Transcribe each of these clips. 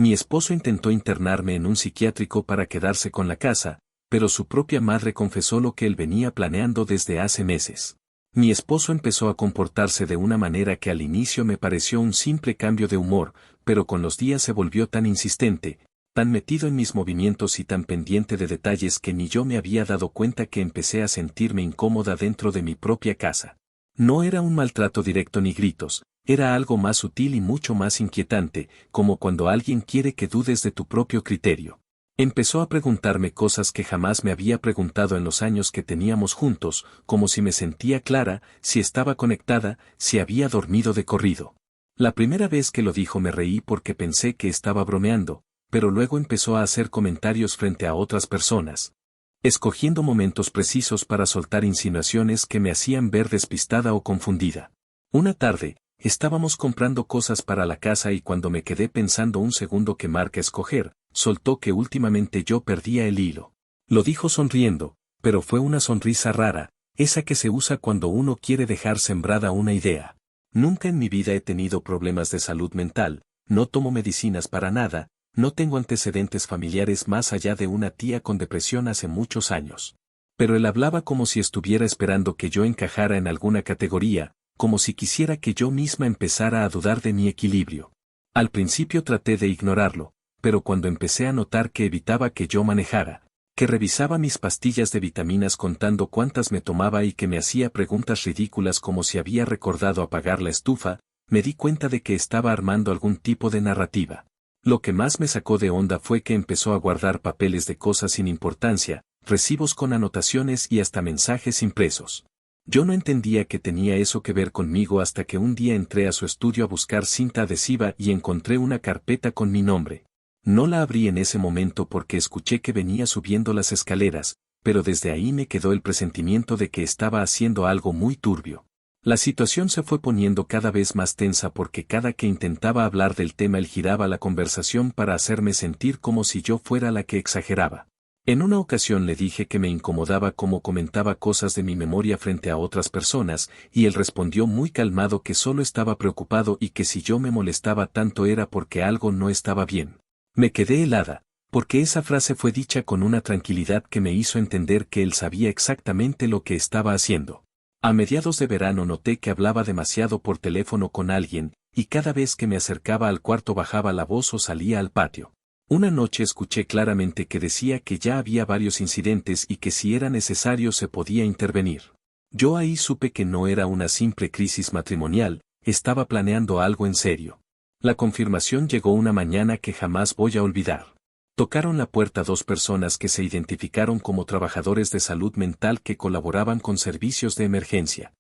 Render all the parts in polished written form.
Mi esposo intentó internarme en un psiquiátrico para quedarse con la casa, pero su propia madre confesó lo que él venía planeando desde hace meses. Mi esposo empezó a comportarse de una manera que al inicio me pareció un simple cambio de humor, pero con los días se volvió tan insistente, tan metido en mis movimientos y tan pendiente de detalles que ni yo me había dado cuenta que empecé a sentirme incómoda dentro de mi propia casa. No era un maltrato directo ni gritos, era algo más sutil y mucho más inquietante, como cuando alguien quiere que dudes de tu propio criterio. Empezó a preguntarme cosas que jamás me había preguntado en los años que teníamos juntos, como si me sentía clara, si estaba conectada, si había dormido de corrido. La primera vez que lo dijo me reí porque pensé que estaba bromeando, pero luego empezó a hacer comentarios frente a otras personas, escogiendo momentos precisos para soltar insinuaciones que me hacían ver despistada o confundida. Una tarde, estábamos comprando cosas para la casa y cuando me quedé pensando un segundo qué marca escoger, soltó que últimamente yo perdía el hilo. Lo dijo sonriendo, pero fue una sonrisa rara, esa que se usa cuando uno quiere dejar sembrada una idea. Nunca en mi vida he tenido problemas de salud mental, no tomo medicinas para nada, no tengo antecedentes familiares más allá de una tía con depresión hace muchos años. Pero él hablaba como si estuviera esperando que yo encajara en alguna categoría, como si quisiera que yo misma empezara a dudar de mi equilibrio. Al principio traté de ignorarlo, pero cuando empecé a notar que evitaba que yo manejara, que revisaba mis pastillas de vitaminas contando cuántas me tomaba y que me hacía preguntas ridículas como si había recordado apagar la estufa, me di cuenta de que estaba armando algún tipo de narrativa. Lo que más me sacó de onda fue que empezó a guardar papeles de cosas sin importancia, recibos con anotaciones y hasta mensajes impresos. Yo no entendía que tenía eso que ver conmigo hasta que un día entré a su estudio a buscar cinta adhesiva y encontré una carpeta con mi nombre. No la abrí en ese momento porque escuché que venía subiendo las escaleras, pero desde ahí me quedó el presentimiento de que estaba haciendo algo muy turbio. La situación se fue poniendo cada vez más tensa porque cada que intentaba hablar del tema él giraba la conversación para hacerme sentir como si yo fuera la que exageraba. En una ocasión le dije que me incomodaba cómo comentaba cosas de mi memoria frente a otras personas, y él respondió muy calmado que solo estaba preocupado y que si yo me molestaba tanto era porque algo no estaba bien. Me quedé helada, porque esa frase fue dicha con una tranquilidad que me hizo entender que él sabía exactamente lo que estaba haciendo. A mediados de verano noté que hablaba demasiado por teléfono con alguien, y cada vez que me acercaba al cuarto bajaba la voz o salía al patio. Una noche escuché claramente que decía que ya había varios incidentes y que si era necesario se podía intervenir. Yo ahí supe que no era una simple crisis matrimonial, estaba planeando algo en serio. La confirmación llegó una mañana que jamás voy a olvidar. Tocaron la puerta dos personas que se identificaron como trabajadores de salud mental que colaboraban con servicios de emergencia.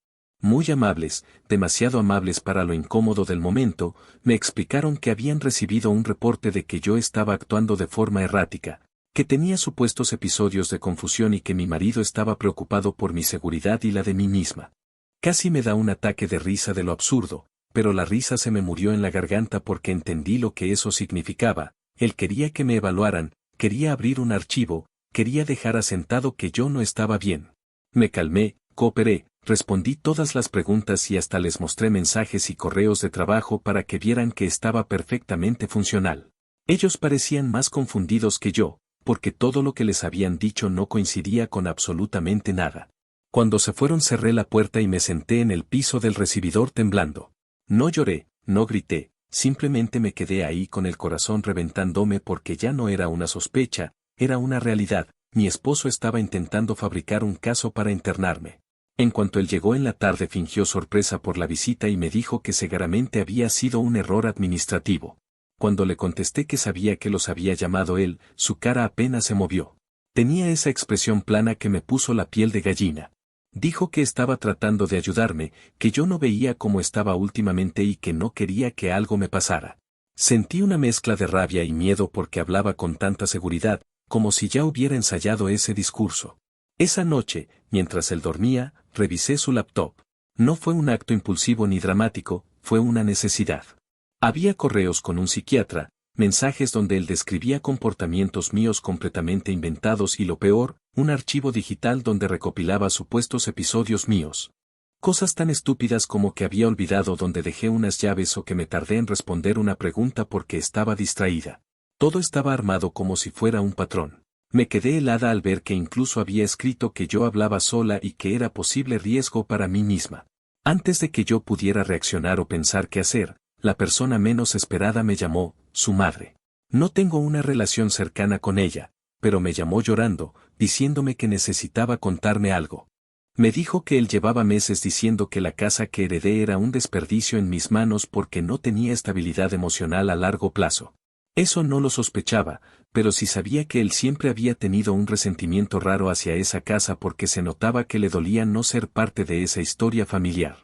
Muy amables, demasiado amables para lo incómodo del momento, me explicaron que habían recibido un reporte de que yo estaba actuando de forma errática, que tenía supuestos episodios de confusión y que mi marido estaba preocupado por mi seguridad y la de mí misma. Casi me da un ataque de risa de lo absurdo, pero la risa se me murió en la garganta porque entendí lo que eso significaba. Él quería que me evaluaran, quería abrir un archivo, quería dejar asentado que yo no estaba bien. Me calmé, cooperé, respondí todas las preguntas y hasta les mostré mensajes y correos de trabajo para que vieran que estaba perfectamente funcional. Ellos parecían más confundidos que yo, porque todo lo que les habían dicho no coincidía con absolutamente nada. Cuando se fueron cerré la puerta y me senté en el piso del recibidor temblando. No lloré, no grité. Simplemente me quedé ahí con el corazón reventándome porque ya no era una sospecha, era una realidad. Mi esposo estaba intentando fabricar un caso para internarme. En cuanto él llegó en la tarde fingió sorpresa por la visita y me dijo que seguramente había sido un error administrativo. Cuando le contesté que sabía que los había llamado él, su cara apenas se movió. Tenía esa expresión plana que me puso la piel de gallina. Dijo que estaba tratando de ayudarme, que yo no veía cómo estaba últimamente y que no quería que algo me pasara. Sentí una mezcla de rabia y miedo porque hablaba con tanta seguridad, como si ya hubiera ensayado ese discurso. Esa noche, mientras él dormía, revisé su laptop. No fue un acto impulsivo ni dramático, fue una necesidad. Había correos con un psiquiatra, mensajes donde él describía comportamientos míos completamente inventados y lo peor, un archivo digital donde recopilaba supuestos episodios míos. Cosas tan estúpidas como que había olvidado dónde dejé unas llaves o que me tardé en responder una pregunta porque estaba distraída. Todo estaba armado como si fuera un patrón. Me quedé helada al ver que incluso había escrito que yo hablaba sola y que era posible riesgo para mí misma. Antes de que yo pudiera reaccionar o pensar qué hacer, la persona menos esperada me llamó, su madre. No tengo una relación cercana con ella, pero me llamó llorando, diciéndome que necesitaba contarme algo. Me dijo que él llevaba meses diciendo que la casa que heredé era un desperdicio en mis manos porque no tenía estabilidad emocional a largo plazo. Eso no lo sospechaba, pero sí sabía que él siempre había tenido un resentimiento raro hacia esa casa porque se notaba que le dolía no ser parte de esa historia familiar.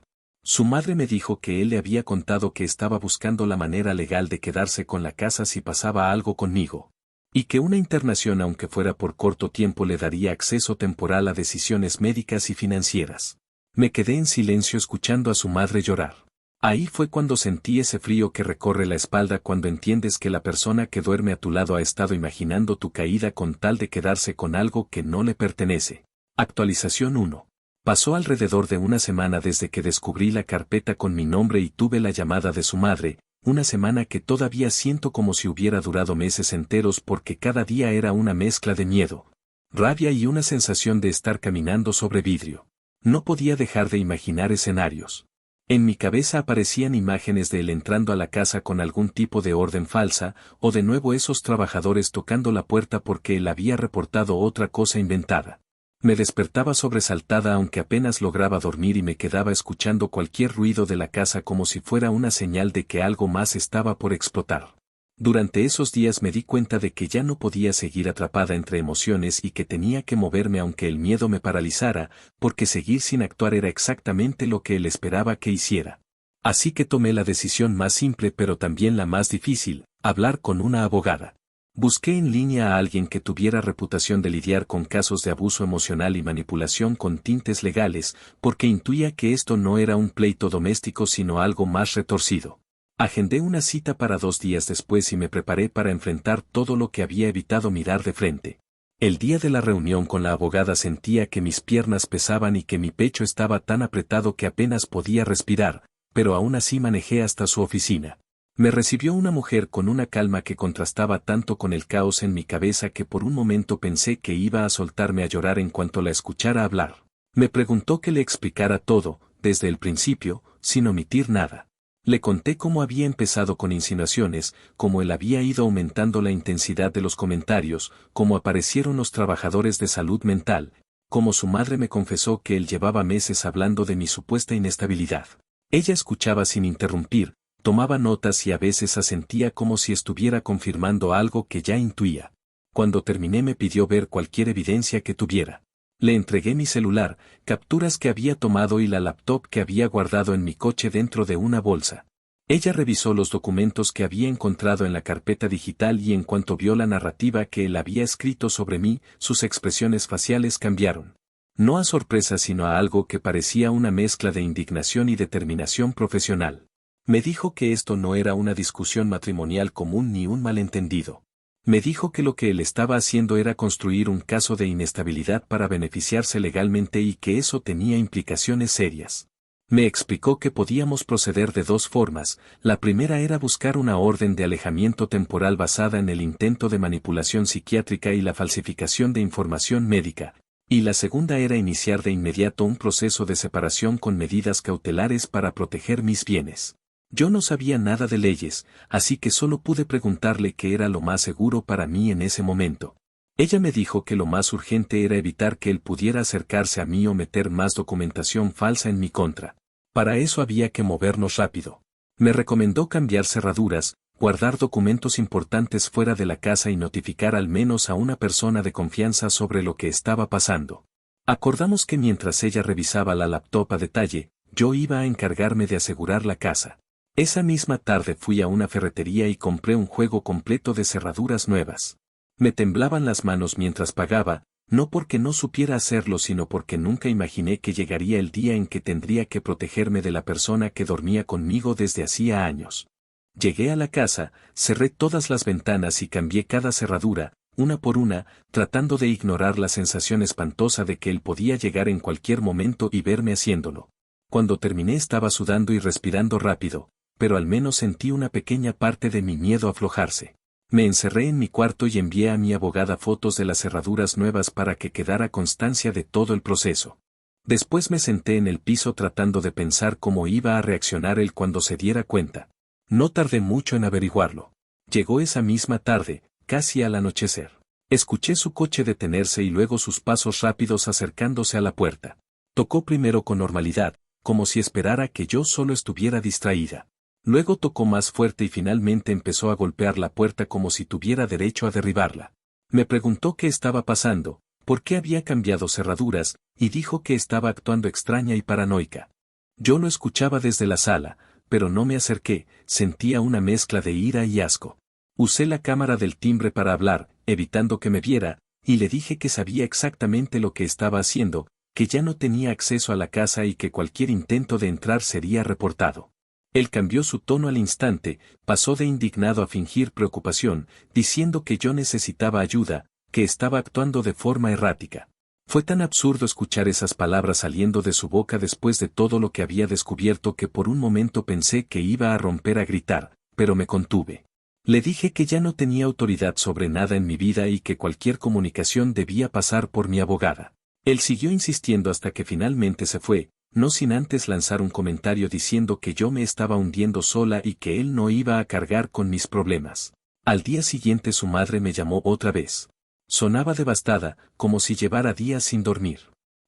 Su madre me dijo que él le había contado que estaba buscando la manera legal de quedarse con la casa si pasaba algo conmigo. Y que una internación aunque fuera por corto tiempo le daría acceso temporal a decisiones médicas y financieras. Me quedé en silencio escuchando a su madre llorar. Ahí fue cuando sentí ese frío que recorre la espalda cuando entiendes que la persona que duerme a tu lado ha estado imaginando tu caída con tal de quedarse con algo que no le pertenece. Actualización 1. Pasó alrededor de una semana desde que descubrí la carpeta con mi nombre y tuve la llamada de su madre, una semana que todavía siento como si hubiera durado meses enteros porque cada día era una mezcla de miedo, rabia y una sensación de estar caminando sobre vidrio. No podía dejar de imaginar escenarios. En mi cabeza aparecían imágenes de él entrando a la casa con algún tipo de orden falsa, o de nuevo esos trabajadores tocando la puerta porque él había reportado otra cosa inventada. Me despertaba sobresaltada aunque apenas lograba dormir y me quedaba escuchando cualquier ruido de la casa como si fuera una señal de que algo más estaba por explotar. Durante esos días me di cuenta de que ya no podía seguir atrapada entre emociones y que tenía que moverme aunque el miedo me paralizara, porque seguir sin actuar era exactamente lo que él esperaba que hiciera. Así que tomé la decisión más simple pero también la más difícil, hablar con una abogada. Busqué en línea a alguien que tuviera reputación de lidiar con casos de abuso emocional y manipulación con tintes legales, porque intuía que esto no era un pleito doméstico sino algo más retorcido. Agendé una cita para 2 días después y me preparé para enfrentar todo lo que había evitado mirar de frente. El día de la reunión con la abogada sentía que mis piernas pesaban y que mi pecho estaba tan apretado que apenas podía respirar, pero aún así manejé hasta su oficina. Me recibió una mujer con una calma que contrastaba tanto con el caos en mi cabeza que por un momento pensé que iba a soltarme a llorar en cuanto la escuchara hablar. Me preguntó que le explicara todo, desde el principio, sin omitir nada. Le conté cómo había empezado con insinuaciones, cómo él había ido aumentando la intensidad de los comentarios, cómo aparecieron los trabajadores de salud mental, cómo su madre me confesó que él llevaba meses hablando de mi supuesta inestabilidad. Ella escuchaba sin interrumpir, tomaba notas y a veces asentía como si estuviera confirmando algo que ya intuía. Cuando terminé me pidió ver cualquier evidencia que tuviera. Le entregué mi celular, capturas que había tomado y la laptop que había guardado en mi coche dentro de una bolsa. Ella revisó los documentos que había encontrado en la carpeta digital y en cuanto vio la narrativa que él había escrito sobre mí, sus expresiones faciales cambiaron. No a sorpresa sino a algo que parecía una mezcla de indignación y determinación profesional. Me dijo que esto no era una discusión matrimonial común ni un malentendido. Me dijo que lo que él estaba haciendo era construir un caso de inestabilidad para beneficiarse legalmente y que eso tenía implicaciones serias. Me explicó que podíamos proceder de 2 formas, la primera era buscar una orden de alejamiento temporal basada en el intento de manipulación psiquiátrica y la falsificación de información médica, y la segunda era iniciar de inmediato un proceso de separación con medidas cautelares para proteger mis bienes. Yo no sabía nada de leyes, así que solo pude preguntarle qué era lo más seguro para mí en ese momento. Ella me dijo que lo más urgente era evitar que él pudiera acercarse a mí o meter más documentación falsa en mi contra. Para eso había que movernos rápido. Me recomendó cambiar cerraduras, guardar documentos importantes fuera de la casa y notificar al menos a una persona de confianza sobre lo que estaba pasando. Acordamos que mientras ella revisaba la laptop a detalle, yo iba a encargarme de asegurar la casa. Esa misma tarde fui a una ferretería y compré un juego completo de cerraduras nuevas. Me temblaban las manos mientras pagaba, no porque no supiera hacerlo sino porque nunca imaginé que llegaría el día en que tendría que protegerme de la persona que dormía conmigo desde hacía años. Llegué a la casa, cerré todas las ventanas y cambié cada cerradura, una por una, tratando de ignorar la sensación espantosa de que él podía llegar en cualquier momento y verme haciéndolo. Cuando terminé estaba sudando y respirando rápido, pero al menos sentí una pequeña parte de mi miedo aflojarse. Me encerré en mi cuarto y envié a mi abogada fotos de las cerraduras nuevas para que quedara constancia de todo el proceso. Después me senté en el piso tratando de pensar cómo iba a reaccionar él cuando se diera cuenta. No tardé mucho en averiguarlo. Llegó esa misma tarde, casi al anochecer. Escuché su coche detenerse y luego sus pasos rápidos acercándose a la puerta. Tocó primero con normalidad, como si esperara que yo solo estuviera distraída. Luego tocó más fuerte y finalmente empezó a golpear la puerta como si tuviera derecho a derribarla. Me preguntó qué estaba pasando, por qué había cambiado cerraduras, y dijo que estaba actuando extraña y paranoica. Yo lo escuchaba desde la sala, pero no me acerqué, sentía una mezcla de ira y asco. Usé la cámara del timbre para hablar, evitando que me viera, y le dije que sabía exactamente lo que estaba haciendo, que ya no tenía acceso a la casa y que cualquier intento de entrar sería reportado. Él cambió su tono al instante, pasó de indignado a fingir preocupación, diciendo que yo necesitaba ayuda, que estaba actuando de forma errática. Fue tan absurdo escuchar esas palabras saliendo de su boca después de todo lo que había descubierto que por un momento pensé que iba a romper a gritar, pero me contuve. Le dije que ya no tenía autoridad sobre nada en mi vida y que cualquier comunicación debía pasar por mi abogada. Él siguió insistiendo hasta que finalmente se fue, no sin antes lanzar un comentario diciendo que yo me estaba hundiendo sola y que él no iba a cargar con mis problemas. Al día siguiente su madre me llamó otra vez. Sonaba devastada, como si llevara días sin dormir.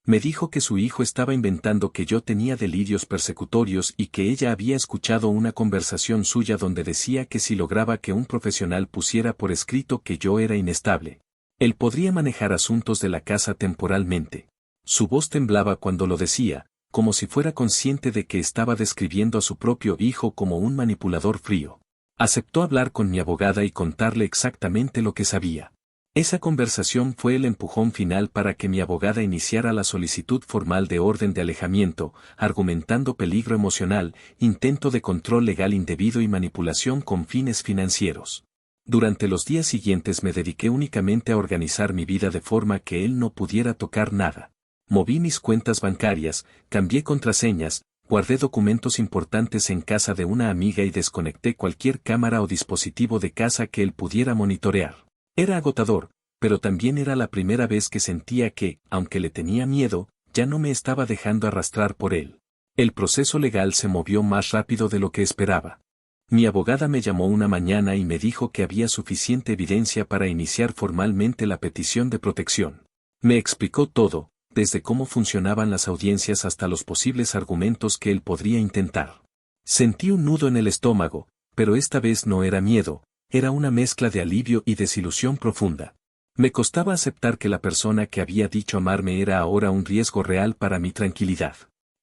Me dijo que su hijo estaba inventando que yo tenía delirios persecutorios y que ella había escuchado una conversación suya donde decía que si lograba que un profesional pusiera por escrito que yo era inestable, él podría manejar asuntos de la casa temporalmente. Su voz temblaba cuando lo decía, como si fuera consciente de que estaba describiendo a su propio hijo como un manipulador frío. Aceptó hablar con mi abogada y contarle exactamente lo que sabía. Esa conversación fue el empujón final para que mi abogada iniciara la solicitud formal de orden de alejamiento, argumentando peligro emocional, intento de control legal indebido y manipulación con fines financieros. Durante los días siguientes me dediqué únicamente a organizar mi vida de forma que él no pudiera tocar nada. Moví mis cuentas bancarias, cambié contraseñas, guardé documentos importantes en casa de una amiga y desconecté cualquier cámara o dispositivo de casa que él pudiera monitorear. Era agotador, pero también era la primera vez que sentía que, aunque le tenía miedo, ya no me estaba dejando arrastrar por él. El proceso legal se movió más rápido de lo que esperaba. Mi abogada me llamó una mañana y me dijo que había suficiente evidencia para iniciar formalmente la petición de protección. Me explicó todo, desde cómo funcionaban las audiencias hasta los posibles argumentos que él podría intentar. Sentí un nudo en el estómago, pero esta vez no era miedo, era una mezcla de alivio y desilusión profunda. Me costaba aceptar que la persona que había dicho amarme era ahora un riesgo real para mi tranquilidad.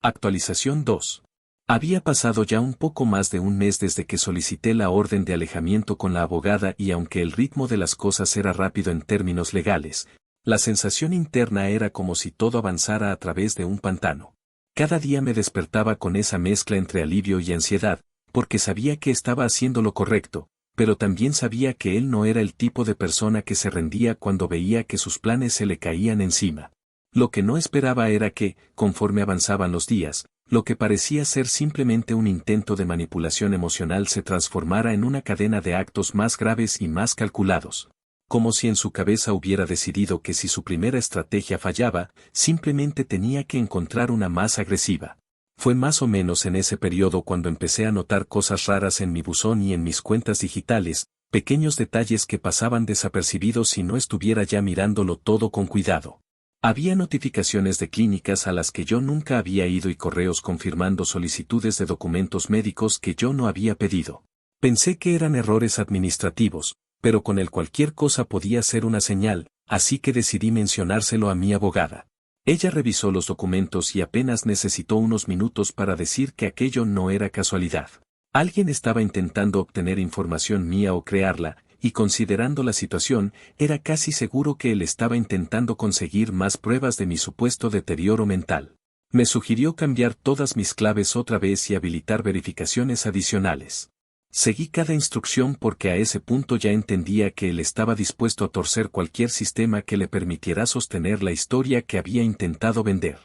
Actualización 2. Había pasado ya un poco más de un mes desde que solicité la orden de alejamiento con la abogada y aunque el ritmo de las cosas era rápido en términos legales, la sensación interna era como si todo avanzara a través de un pantano. Cada día me despertaba con esa mezcla entre alivio y ansiedad, porque sabía que estaba haciendo lo correcto, pero también sabía que él no era el tipo de persona que se rendía cuando veía que sus planes se le caían encima. Lo que no esperaba era que, conforme avanzaban los días, lo que parecía ser simplemente un intento de manipulación emocional se transformara en una cadena de actos más graves y más calculados. Como si en su cabeza hubiera decidido que si su primera estrategia fallaba, simplemente tenía que encontrar una más agresiva. Fue más o menos en ese periodo cuando empecé a notar cosas raras en mi buzón y en mis cuentas digitales, pequeños detalles que pasaban desapercibidos si no estuviera ya mirándolo todo con cuidado. Había notificaciones de clínicas a las que yo nunca había ido y correos confirmando solicitudes de documentos médicos que yo no había pedido. Pensé que eran errores administrativos, pero con él cualquier cosa podía ser una señal, así que decidí mencionárselo a mi abogada. Ella revisó los documentos y apenas necesitó unos minutos para decir que aquello no era casualidad. Alguien estaba intentando obtener información mía o crearla, y considerando la situación, era casi seguro que él estaba intentando conseguir más pruebas de mi supuesto deterioro mental. Me sugirió cambiar todas mis claves otra vez y habilitar verificaciones adicionales. Seguí cada instrucción porque a ese punto ya entendía que él estaba dispuesto a torcer cualquier sistema que le permitiera sostener la historia que había intentado vender.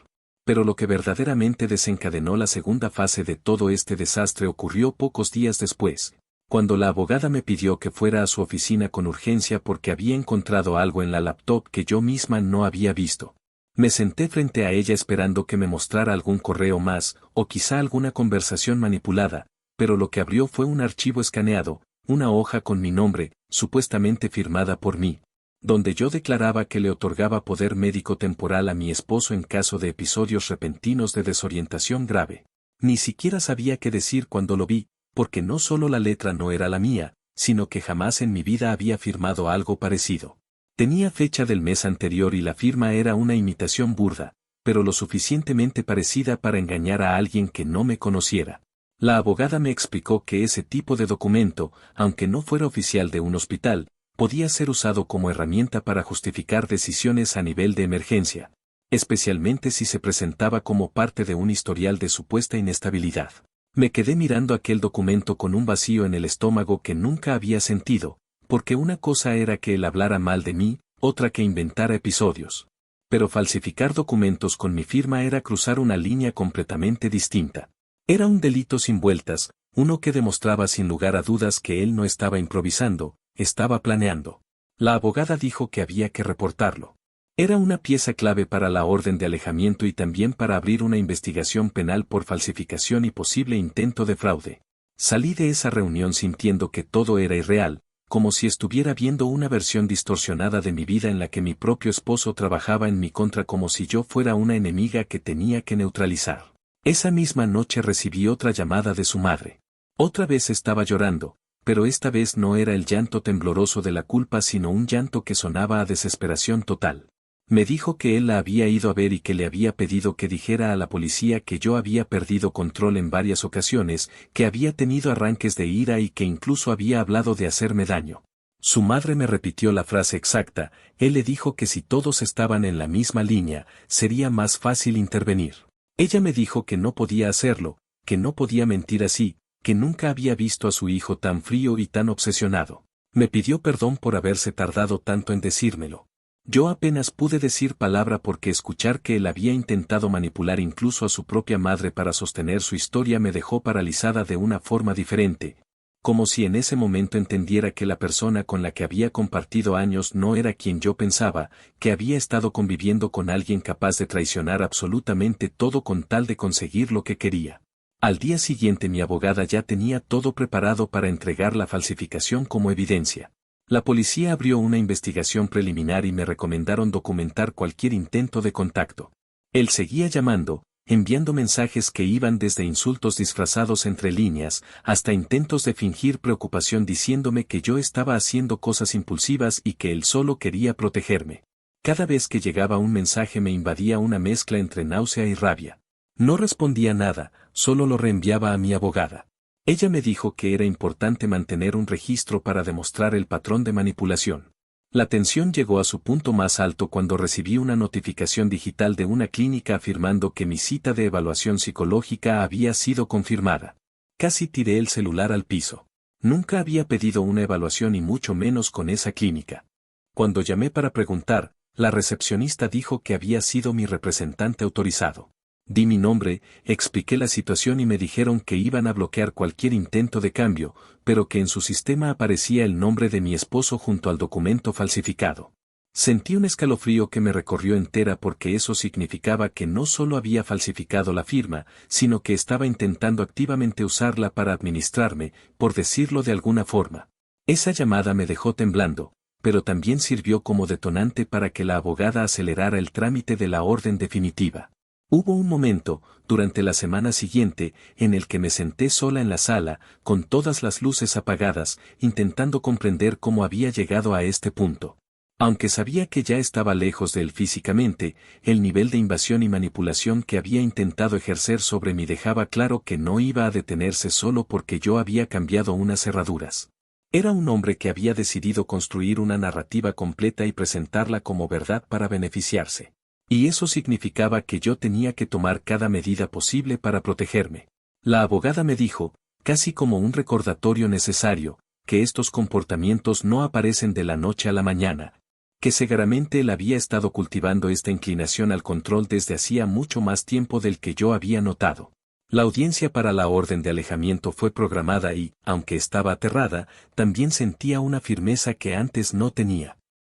Pero lo que verdaderamente desencadenó la segunda fase de todo este desastre ocurrió pocos días después, Cuando la abogada me pidió que fuera a su oficina con urgencia porque había encontrado algo en la laptop que yo misma no había visto. Me senté frente a ella esperando que me mostrara algún correo más, o quizá alguna conversación manipulada, pero lo que abrió fue un archivo escaneado, una hoja con mi nombre, supuestamente firmada por mí, donde yo declaraba que le otorgaba poder médico temporal a mi esposo en caso de episodios repentinos de desorientación grave. Ni siquiera sabía qué decir cuando lo vi, porque no solo la letra no era la mía, sino que jamás en mi vida había firmado algo parecido. Tenía fecha del mes anterior y la firma era una imitación burda, pero lo suficientemente parecida para engañar a alguien que no me conociera. La abogada me explicó que ese tipo de documento, aunque no fuera oficial de un hospital, podía ser usado como herramienta para justificar decisiones a nivel de emergencia, especialmente si se presentaba como parte de un historial de supuesta inestabilidad. Me quedé mirando aquel documento con un vacío en el estómago que nunca había sentido, porque una cosa era que él hablara mal de mí, otra que inventara episodios. Pero falsificar documentos con mi firma era cruzar una línea completamente distinta. Era un delito sin vueltas, uno que demostraba sin lugar a dudas que él no estaba improvisando, estaba planeando. La abogada dijo que había que reportarlo. Era una pieza clave para la orden de alejamiento y también para abrir una investigación penal por falsificación y posible intento de fraude. Salí de esa reunión sintiendo que todo era irreal, como si estuviera viendo una versión distorsionada de mi vida en la que mi propio esposo trabajaba en mi contra como si yo fuera una enemiga que tenía que neutralizar. Esa misma noche recibí otra llamada de su madre. Otra vez estaba llorando, pero esta vez no era el llanto tembloroso de la culpa sino un llanto que sonaba a desesperación total. Me dijo que él la había ido a ver y que le había pedido que dijera a la policía que yo había perdido control en varias ocasiones, que había tenido arranques de ira y que incluso había hablado de hacerme daño. Su madre me repitió la frase exacta, él le dijo que si todos estaban en la misma línea, sería más fácil intervenir. Ella me dijo que no podía hacerlo, que no podía mentir así, que nunca había visto a su hijo tan frío y tan obsesionado. Me pidió perdón por haberse tardado tanto en decírmelo. Yo apenas pude decir palabra porque escuchar que él había intentado manipular incluso a su propia madre para sostener su historia me dejó paralizada de una forma diferente, como si en ese momento entendiera que la persona con la que había compartido años no era quien yo pensaba, que había estado conviviendo con alguien capaz de traicionar absolutamente todo con tal de conseguir lo que quería. Al día siguiente mi abogada ya tenía todo preparado para entregar la falsificación como evidencia. La policía abrió una investigación preliminar y me recomendaron documentar cualquier intento de contacto. Él seguía llamando, enviando mensajes que iban desde insultos disfrazados entre líneas, hasta intentos de fingir preocupación diciéndome que yo estaba haciendo cosas impulsivas y que él solo quería protegerme. Cada vez que llegaba un mensaje me invadía una mezcla entre náusea y rabia. No respondía nada, solo lo reenviaba a mi abogada. Ella me dijo que era importante mantener un registro para demostrar el patrón de manipulación. La tensión llegó a su punto más alto cuando recibí una notificación digital de una clínica afirmando que mi cita de evaluación psicológica había sido confirmada. Casi tiré el celular al piso. Nunca había pedido una evaluación y mucho menos con esa clínica. Cuando llamé para preguntar, la recepcionista dijo que había sido mi representante autorizado. Di mi nombre, expliqué la situación y me dijeron que iban a bloquear cualquier intento de cambio, pero que en su sistema aparecía el nombre de mi esposo junto al documento falsificado. Sentí un escalofrío que me recorrió entera porque eso significaba que no solo había falsificado la firma, sino que estaba intentando activamente usarla para administrarme, por decirlo de alguna forma. Esa llamada me dejó temblando, pero también sirvió como detonante para que la abogada acelerara el trámite de la orden definitiva. Hubo un momento, durante la semana siguiente, en el que me senté sola en la sala, con todas las luces apagadas, intentando comprender cómo había llegado a este punto. Aunque sabía que ya estaba lejos de él físicamente, el nivel de invasión y manipulación que había intentado ejercer sobre mí dejaba claro que no iba a detenerse solo porque yo había cambiado unas cerraduras. Era un hombre que había decidido construir una narrativa completa y presentarla como verdad para beneficiarse. Y eso significaba que yo tenía que tomar cada medida posible para protegerme. La abogada me dijo, casi como un recordatorio necesario, que estos comportamientos no aparecen de la noche a la mañana, que seguramente él había estado cultivando esta inclinación al control desde hacía mucho más tiempo del que yo había notado. La audiencia para la orden de alejamiento fue programada y, aunque estaba aterrada, también sentía una firmeza que antes no tenía.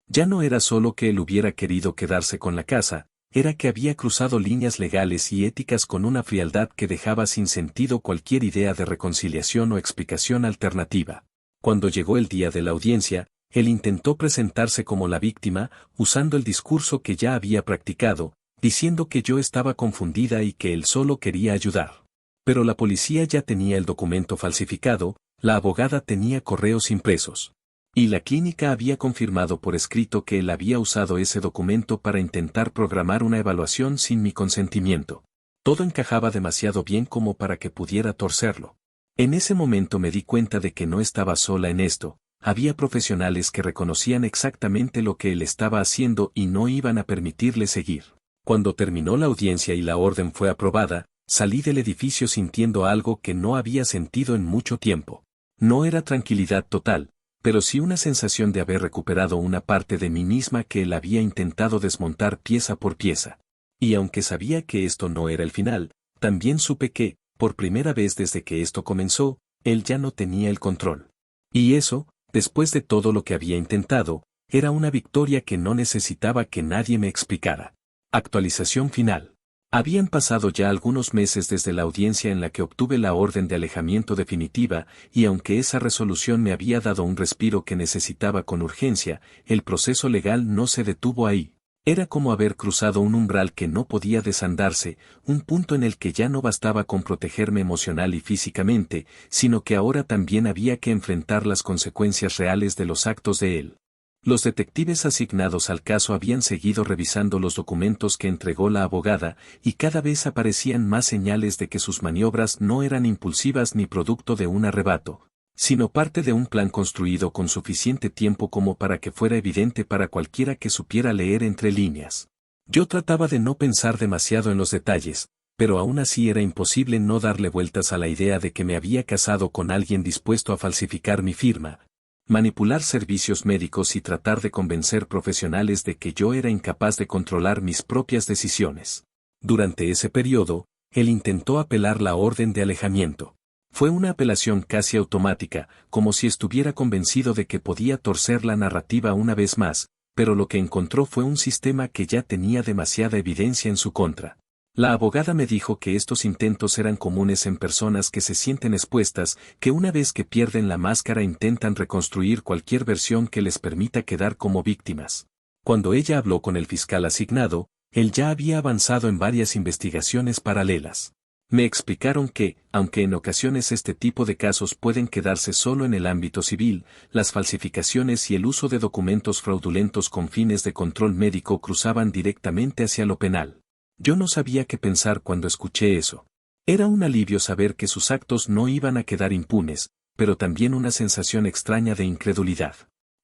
Ya no era solo que él hubiera querido quedarse con la casa, era que había cruzado líneas legales y éticas con una frialdad que dejaba sin sentido cualquier idea de reconciliación o explicación alternativa. Cuando llegó el día de la audiencia, él intentó presentarse como la víctima, usando el discurso que ya había practicado, diciendo que yo estaba confundida y que él solo quería ayudar. Pero la policía ya tenía el documento falsificado, la abogada tenía correos impresos. Y la clínica había confirmado por escrito que él había usado ese documento para intentar programar una evaluación sin mi consentimiento. Todo encajaba demasiado bien como para que pudiera torcerlo. En ese momento me di cuenta de que no estaba sola en esto, había profesionales que reconocían exactamente lo que él estaba haciendo y no iban a permitirle seguir. Cuando terminó la audiencia y la orden fue aprobada, salí del edificio sintiendo algo que no había sentido en mucho tiempo. No era tranquilidad total, pero sí una sensación de haber recuperado una parte de mí misma que él había intentado desmontar pieza por pieza. Y aunque sabía que esto no era el final, también supe que, por primera vez desde que esto comenzó, él ya no tenía el control. Y eso, después de todo lo que había intentado, era una victoria que no necesitaba que nadie me explicara. Actualización final. Habían pasado ya algunos meses desde la audiencia en la que obtuve la orden de alejamiento definitiva, y aunque esa resolución me había dado un respiro que necesitaba con urgencia, el proceso legal no se detuvo ahí. Era como haber cruzado un umbral que no podía desandarse, un punto en el que ya no bastaba con protegerme emocional y físicamente, sino que ahora también había que enfrentar las consecuencias reales de los actos de él. Los detectives asignados al caso habían seguido revisando los documentos que entregó la abogada, y cada vez aparecían más señales de que sus maniobras no eran impulsivas ni producto de un arrebato, sino parte de un plan construido con suficiente tiempo como para que fuera evidente para cualquiera que supiera leer entre líneas. Yo trataba de no pensar demasiado en los detalles, pero aún así era imposible no darle vueltas a la idea de que me había casado con alguien dispuesto a falsificar mi firma, manipular servicios médicos y tratar de convencer profesionales de que yo era incapaz de controlar mis propias decisiones. Durante ese periodo, él intentó apelar la orden de alejamiento. Fue una apelación casi automática, como si estuviera convencido de que podía torcer la narrativa una vez más, pero lo que encontró fue un sistema que ya tenía demasiada evidencia en su contra. La abogada me dijo que estos intentos eran comunes en personas que se sienten expuestas, que una vez que pierden la máscara intentan reconstruir cualquier versión que les permita quedar como víctimas. Cuando ella habló con el fiscal asignado, él ya había avanzado en varias investigaciones paralelas. Me explicaron que, aunque en ocasiones este tipo de casos pueden quedarse solo en el ámbito civil, las falsificaciones y el uso de documentos fraudulentos con fines de control médico cruzaban directamente hacia lo penal. Yo no sabía qué pensar cuando escuché eso. Era un alivio saber que sus actos no iban a quedar impunes, pero también una sensación extraña de incredulidad.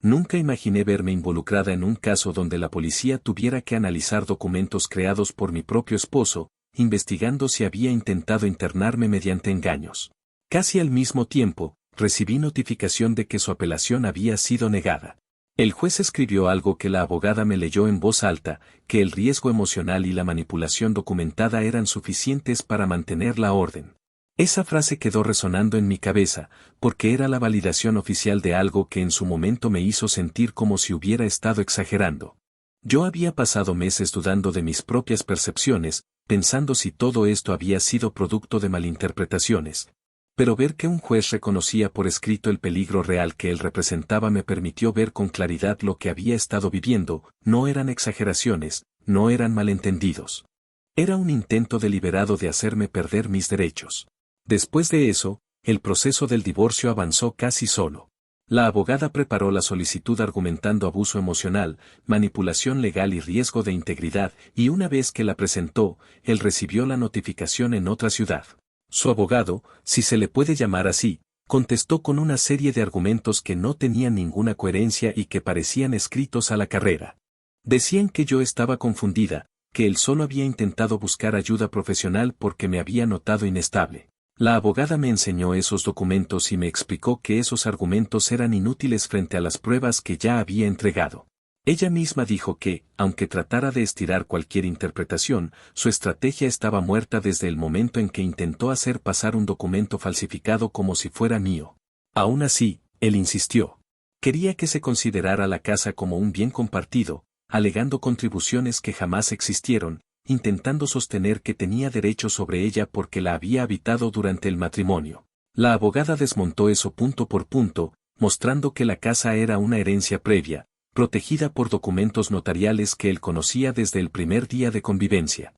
Nunca imaginé verme involucrada en un caso donde la policía tuviera que analizar documentos creados por mi propio esposo, investigando si había intentado internarme mediante engaños. Casi al mismo tiempo, recibí notificación de que su apelación había sido negada. El juez escribió algo que la abogada me leyó en voz alta, que el riesgo emocional y la manipulación documentada eran suficientes para mantener la orden. Esa frase quedó resonando en mi cabeza, porque era la validación oficial de algo que en su momento me hizo sentir como si hubiera estado exagerando. Yo había pasado meses dudando de mis propias percepciones, pensando si todo esto había sido producto de malinterpretaciones. Pero ver que un juez reconocía por escrito el peligro real que él representaba me permitió ver con claridad lo que había estado viviendo, no eran exageraciones, no eran malentendidos. Era un intento deliberado de hacerme perder mis derechos. Después de eso, el proceso del divorcio avanzó casi solo. La abogada preparó la solicitud argumentando abuso emocional, manipulación legal y riesgo de integridad, y una vez que la presentó, él recibió la notificación en otra ciudad. Su abogado, si se le puede llamar así, contestó con una serie de argumentos que no tenían ninguna coherencia y que parecían escritos a la carrera. Decían que yo estaba confundida, que él solo había intentado buscar ayuda profesional porque me había notado inestable. La abogada me enseñó esos documentos y me explicó que esos argumentos eran inútiles frente a las pruebas que ya había entregado. Ella misma dijo que, aunque tratara de estirar cualquier interpretación, su estrategia estaba muerta desde el momento en que intentó hacer pasar un documento falsificado como si fuera mío. Aún así, él insistió. Quería que se considerara la casa como un bien compartido, alegando contribuciones que jamás existieron, intentando sostener que tenía derecho sobre ella porque la había habitado durante el matrimonio. La abogada desmontó eso punto por punto, mostrando que la casa era una herencia previa, protegida por documentos notariales que él conocía desde el primer día de convivencia.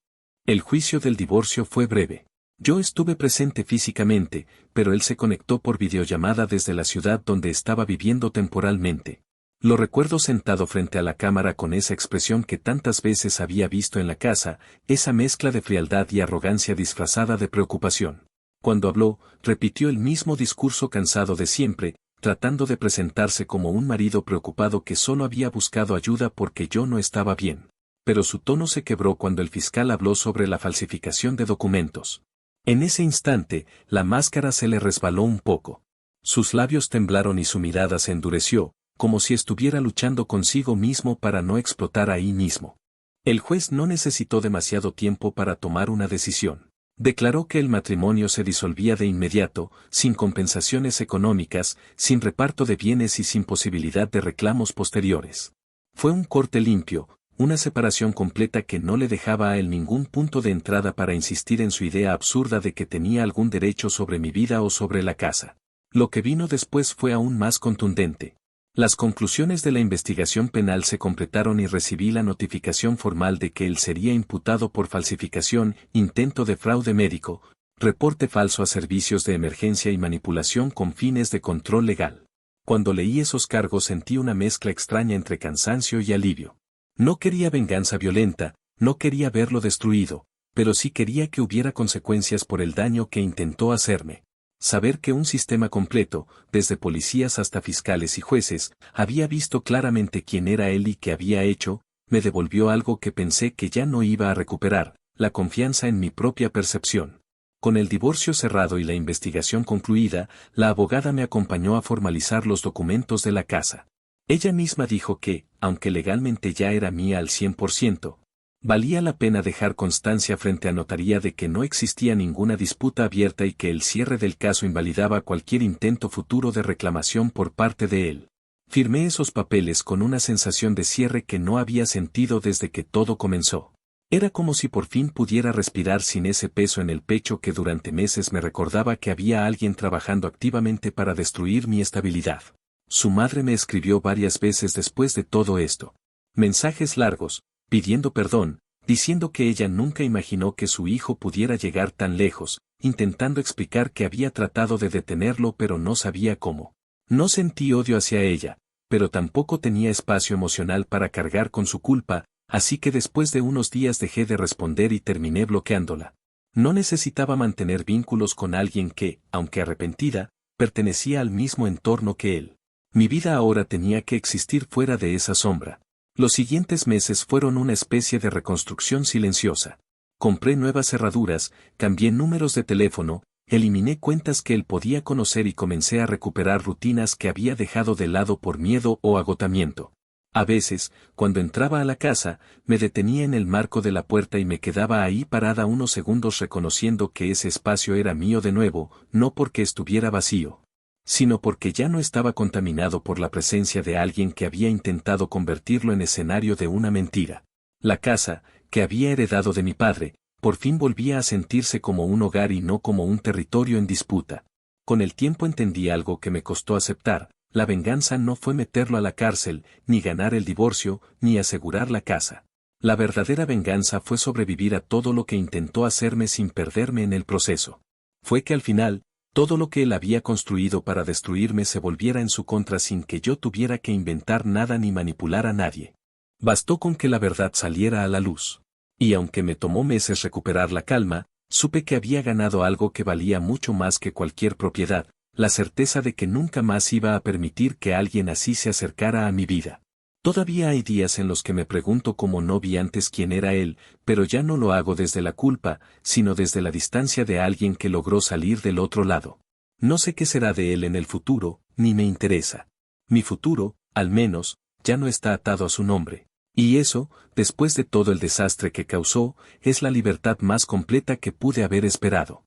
El juicio del divorcio fue breve. Yo estuve presente físicamente, pero él se conectó por videollamada desde la ciudad donde estaba viviendo temporalmente. Lo recuerdo sentado frente a la cámara con esa expresión que tantas veces había visto en la casa, esa mezcla de frialdad y arrogancia disfrazada de preocupación. Cuando habló, repitió el mismo discurso cansado de siempre, tratando de presentarse como un marido preocupado que solo había buscado ayuda porque yo no estaba bien. Pero su tono se quebró cuando el fiscal habló sobre la falsificación de documentos. En ese instante, la máscara se le resbaló un poco. Sus labios temblaron y su mirada se endureció, como si estuviera luchando consigo mismo para no explotar ahí mismo. El juez no necesitó demasiado tiempo para tomar una decisión. Declaró que el matrimonio se disolvía de inmediato, sin compensaciones económicas, sin reparto de bienes y sin posibilidad de reclamos posteriores. Fue un corte limpio, una separación completa que no le dejaba a él ningún punto de entrada para insistir en su idea absurda de que tenía algún derecho sobre mi vida o sobre la casa. Lo que vino después fue aún más contundente. Las conclusiones de la investigación penal se completaron y recibí la notificación formal de que él sería imputado por falsificación, intento de fraude médico, reporte falso a servicios de emergencia y manipulación con fines de control legal. Cuando leí esos cargos sentí una mezcla extraña entre cansancio y alivio. No quería venganza violenta, no quería verlo destruido, pero sí quería que hubiera consecuencias por el daño que intentó hacerme. Saber que un sistema completo, desde policías hasta fiscales y jueces, había visto claramente quién era él y qué había hecho, me devolvió algo que pensé que ya no iba a recuperar, la confianza en mi propia percepción. Con el divorcio cerrado y la investigación concluida, la abogada me acompañó a formalizar los documentos de la casa. Ella misma dijo que, aunque legalmente ya era mía al 100%, valía la pena dejar constancia frente a notaría de que no existía ninguna disputa abierta y que el cierre del caso invalidaba cualquier intento futuro de reclamación por parte de él. Firmé esos papeles con una sensación de cierre que no había sentido desde que todo comenzó. Era como si por fin pudiera respirar sin ese peso en el pecho que durante meses me recordaba que había alguien trabajando activamente para destruir mi estabilidad. Su madre me escribió varias veces después de todo esto. Mensajes largos, pidiendo perdón, diciendo que ella nunca imaginó que su hijo pudiera llegar tan lejos, intentando explicar que había tratado de detenerlo pero no sabía cómo. No sentí odio hacia ella, pero tampoco tenía espacio emocional para cargar con su culpa, así que después de unos días dejé de responder y terminé bloqueándola. No necesitaba mantener vínculos con alguien que, aunque arrepentida, pertenecía al mismo entorno que él. Mi vida ahora tenía que existir fuera de esa sombra. Los siguientes meses fueron una especie de reconstrucción silenciosa. Compré nuevas cerraduras, cambié números de teléfono, eliminé cuentas que él podía conocer y comencé a recuperar rutinas que había dejado de lado por miedo o agotamiento. A veces, cuando entraba a la casa, me detenía en el marco de la puerta y me quedaba ahí parada unos segundos reconociendo que ese espacio era mío de nuevo, no porque estuviera vacío, sino porque ya no estaba contaminado por la presencia de alguien que había intentado convertirlo en escenario de una mentira. La casa, que había heredado de mi padre, por fin volvía a sentirse como un hogar y no como un territorio en disputa. Con el tiempo entendí algo que me costó aceptar: la venganza no fue meterlo a la cárcel, ni ganar el divorcio, ni asegurar la casa. La verdadera venganza fue sobrevivir a todo lo que intentó hacerme sin perderme en el proceso. Fue que al final, todo lo que él había construido para destruirme se volviera en su contra sin que yo tuviera que inventar nada ni manipular a nadie. Bastó con que la verdad saliera a la luz. Y aunque me tomó meses recuperar la calma, supe que había ganado algo que valía mucho más que cualquier propiedad, la certeza de que nunca más iba a permitir que alguien así se acercara a mi vida. Todavía hay días en los que me pregunto cómo no vi antes quién era él, pero ya no lo hago desde la culpa, sino desde la distancia de alguien que logró salir del otro lado. No sé qué será de él en el futuro, ni me interesa. Mi futuro, al menos, ya no está atado a su nombre. Y eso, después de todo el desastre que causó, es la libertad más completa que pude haber esperado.